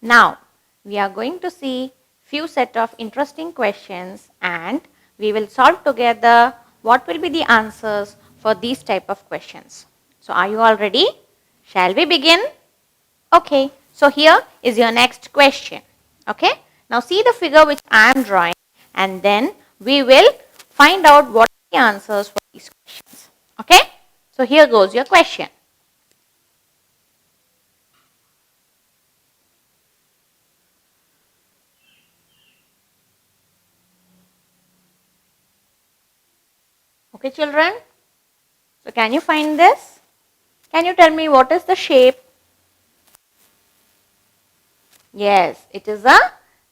Now, we are going to see few set of interesting questions and we will solve together what will be the answers for these type of questions. So, are you all ready? Shall we begin? Okay, so here is your next question. Okay, now see the figure which I am drawing and then we will find out what are the answers for these questions. Okay, so here goes your question. Okay, children, so can you find this? Can you tell me what is the shape? Yes, it is a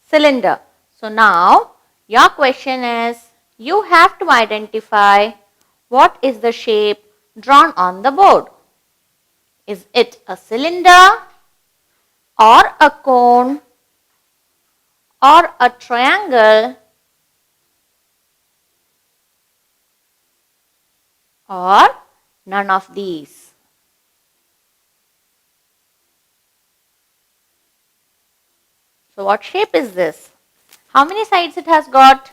cylinder. So now your question is, you have to identify what is the shape drawn on the board. Is it a cylinder or a cone or a triangle or none of these? So what shape is this? How many sides it has got?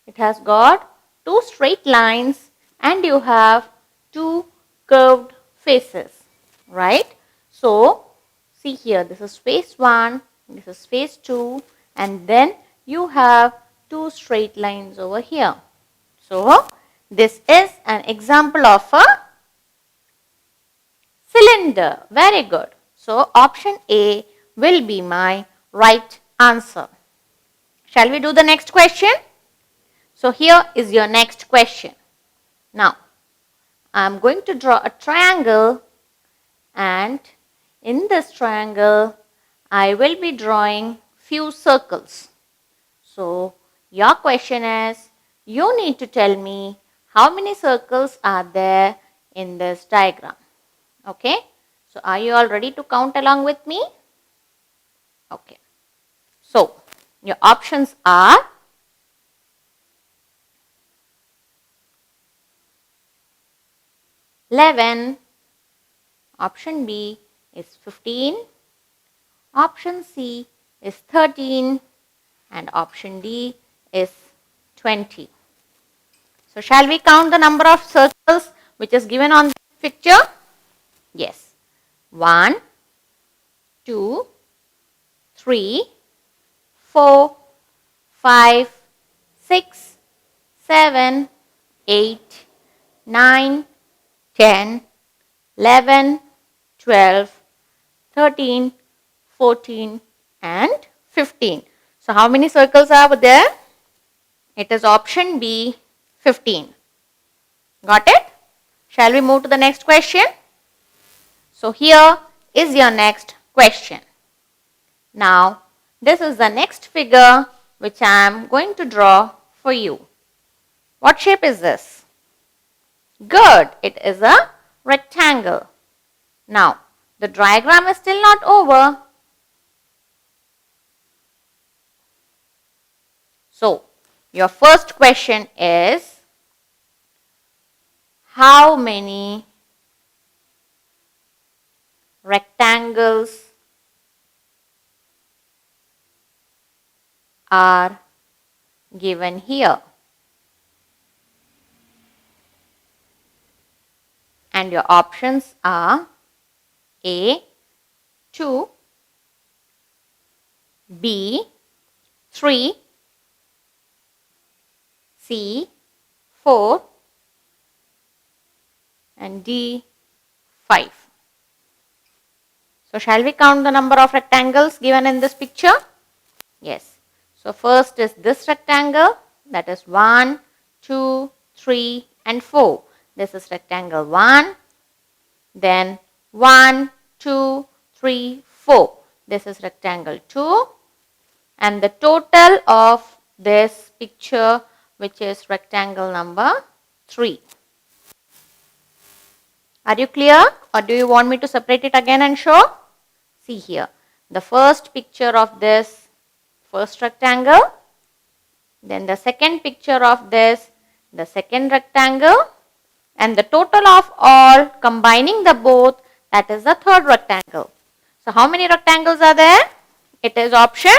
It has got two straight lines and you have two curved faces, right? So see here, this is face 1, this is face 2 and then you have two straight lines over here. So this is an example of a cylinder. Very good. So option A will be my right answer. Shall we do the next question? So here is your next question. Now I am going to draw a triangle and in this triangle I will be drawing few circles. So your question is, you need to tell me how many circles are there in this diagram. Okay, so are you all ready to count along with me? Okay, so your options are 11, option B is 15, option C is 13 and option D is 20. So shall we count the number of circles which is given on the picture? Yes. 1, 2, 3, 4, 5, 6, 7, 8, 9, 10, 11, 12, 13, 14 and 15. So how many circles are there? It is option B, 15. Got it? Shall we move to the next question? So here is your next question. Now this is the next figure which I am going to draw for you. What shape is this? Good, it is a rectangle. Now the diagram is still not over. So your first question is, how many rectangles are given here? And your options are A, 2, B, 3, C, 4 and D, 5. So shall we count the number of rectangles given in this picture? Yes. So first is this rectangle, that is 1, 2, 3 and 4. This is rectangle 1, then 1, 2, 3, 4. This is rectangle 2 and the total of this picture, which is rectangle number 3. Are you clear or do you want me to separate it again and show? See here, the first picture of this first rectangle, then the second picture of this, the second rectangle and the total of all combining the both, that is the third rectangle. So how many rectangles are there? It is option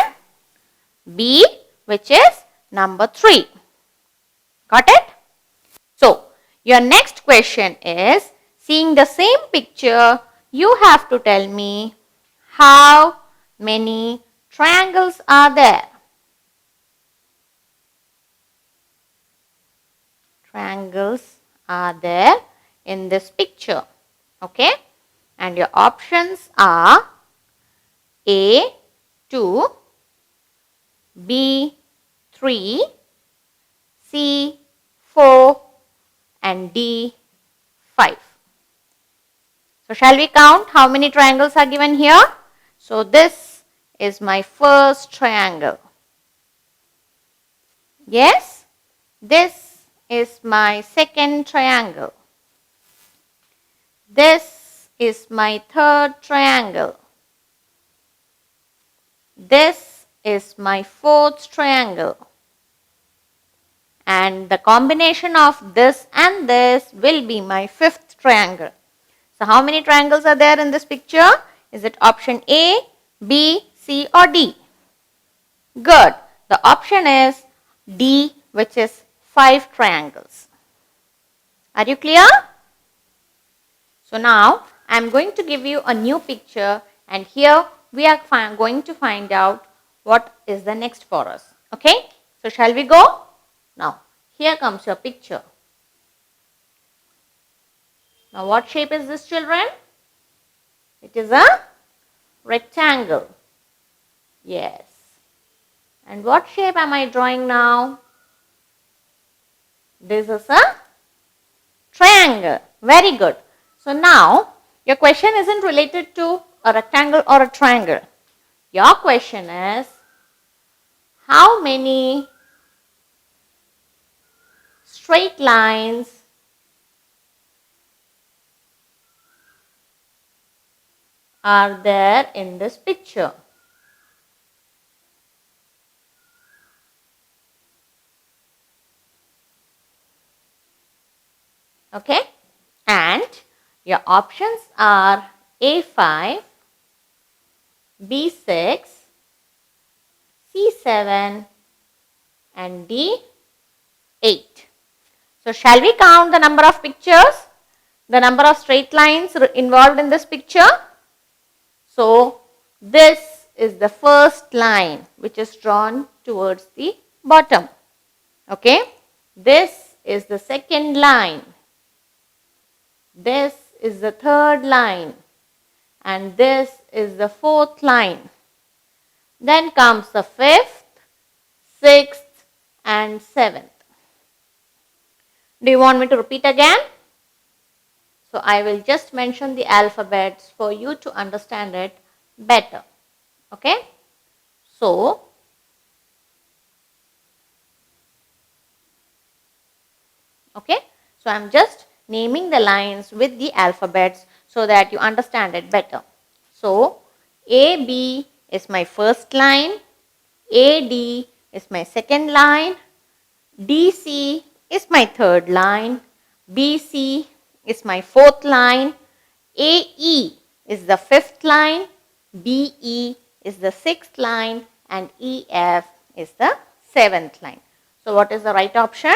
B, which is number 3. Got it? So, your next question is, seeing the same picture, you have to tell me how many triangles are there. Triangles are there in this picture. Okay? And your options are A, 2, B, 3, C, 4 and D, 5. So, shall we count how many triangles are given here? So, this is my first triangle. Yes? This is my second triangle. This is my third triangle. This is my fourth triangle. And the combination of this and this will be my fifth triangle. So, how many triangles are there in this picture? Is it option A, B, C or D? Good. The option is D, which is 5 triangles. Are you clear? So, now I am going to give you a new picture, and here we are going to find out what is the next for us. Okay? So, shall we go? Now, here comes your picture. Now, what shape is this, children? It is a rectangle. Yes. And what shape am I drawing now? This is a triangle. Very good. So, now your question isn't related to a rectangle or a triangle. Your question is, how many straight lines are there in this picture? Okay? And your options are A5, B6, C7 and D8. So, shall we count the number of pictures? The number of straight lines involved in this picture? So, this is the first line which is drawn towards the bottom. Okay? This is the second line. This is the third line. And this is the fourth line. Then comes the fifth, sixth and seventh. Do you want me to repeat again? So, I will just mention the alphabets for you to understand it better. Okay? So, I am just naming the lines with the alphabets so that you understand it better. So, AB is my first line, AD is my second line, DC is my third line, BC is my fourth line, AE is the fifth line, BE is the sixth line and EF is the seventh line. So, what is the right option?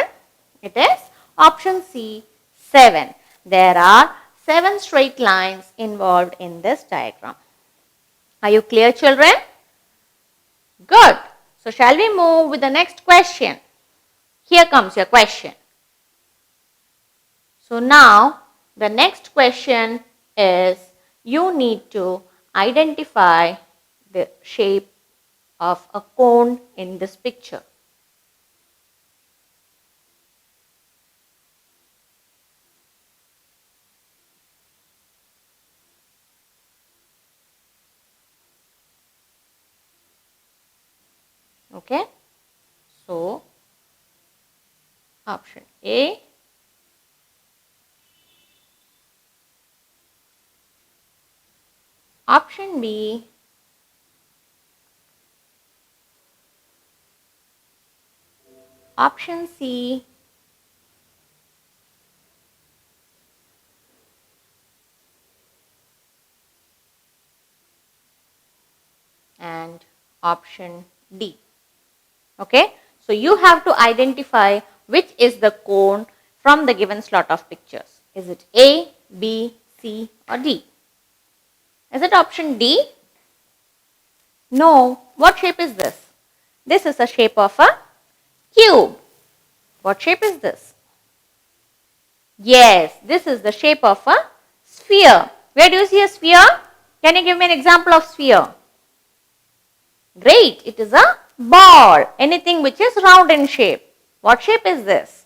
It is option C, 7. There are 7 straight lines involved in this diagram. Are you clear, children? Good. So, shall we move with the next question? Here comes your question. So, now the next question is, you need to identify the shape of a cone in this picture. Okay. So, option A, option B, option C, and option D. Okay, so you have to identify which is the cone from the given slot of pictures. Is it A, B, C or D? Is it option D? No. What shape is this? This is a shape of a cube. What shape is this? Yes, this is the shape of a sphere. Where do you see a sphere? Can you give me an example of sphere? Great, it is a ball. Anything which is round in shape. What shape is this?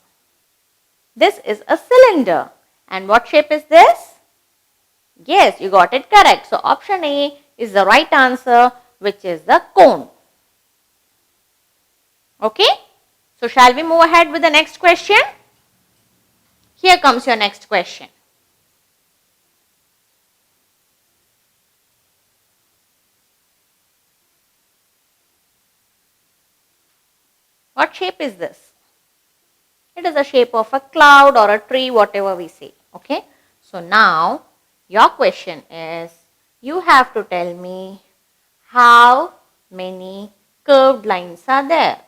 This is a cylinder. And what shape is this? Yes, you got it correct. So option A is the right answer, which is the cone. Okay, so shall we move ahead with the next question? Here comes your next question. What shape is this? It is a shape of a cloud or a tree, whatever we say. Okay, so now your question is, you have to tell me how many curved lines are there.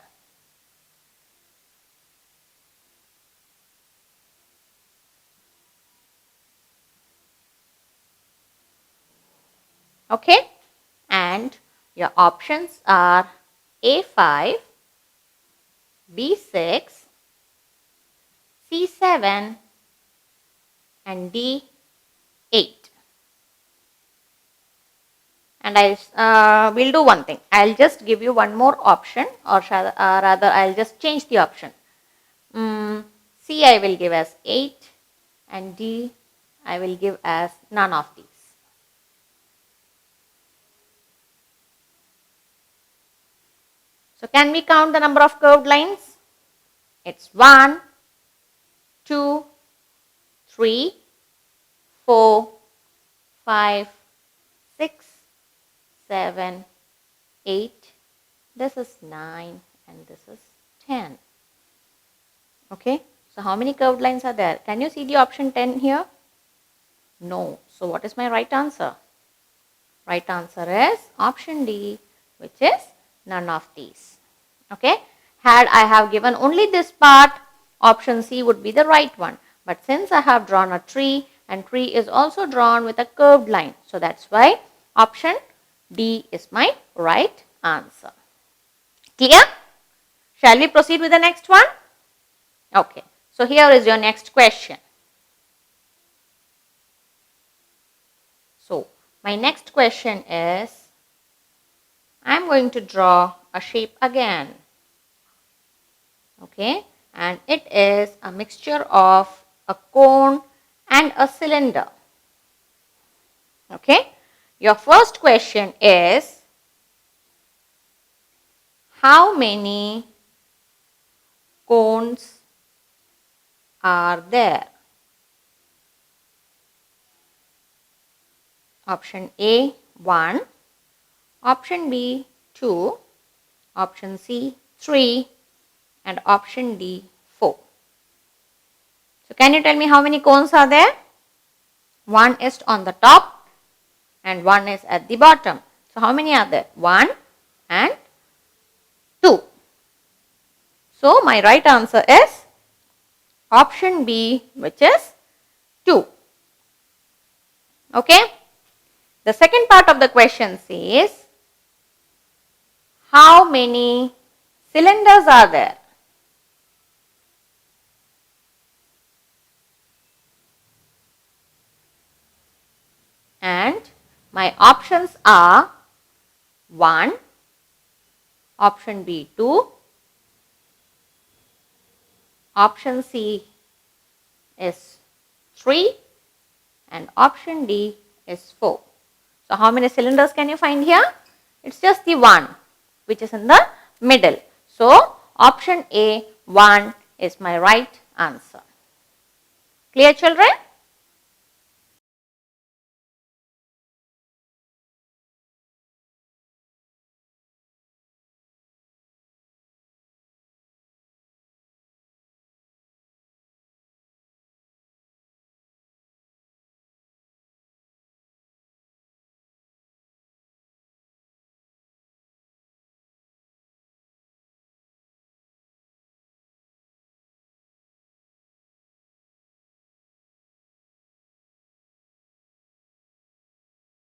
Okay, and your options are A5, B6, C7 and D8. And I will do one thing. I'll just give you one more option, or rather I'll just change the option. C I will give as 8 and D I will give as none of these. So can we count the number of curved lines? It's 1, 2, 3, 4, 5, 6, 7, 8. This is 9 and this is 10. Okay. So how many curved lines are there? Can you see the option 10 here? No. So what is my right answer? Right answer is option D, which is none of these. Okay. Had I have given only this part, option C would be the right one. But since I have drawn a tree, and tree is also drawn with a curved line, so that's why option D is my right answer. Clear? Shall we proceed with the next one? Okay. So here is your next question. So my next question is, I am going to draw a shape again. Okay, and it is a mixture of a cone and a cylinder. Okay, your first question is, how many cones are there? Option A 1, option B 2, option C 3 and option D 4. So can you tell me how many cones are there? One is on the top and one is at the bottom. So how many are there? 1 and 2. So my right answer is option B, which is 2. Okay. The second part of the question says, how many cylinders are there? And my options are 1, option B 2, option C is 3 and option D is 4. So how many cylinders can you find here? It's just the one which is in the middle. So option A 1 is my right answer. Clear, children?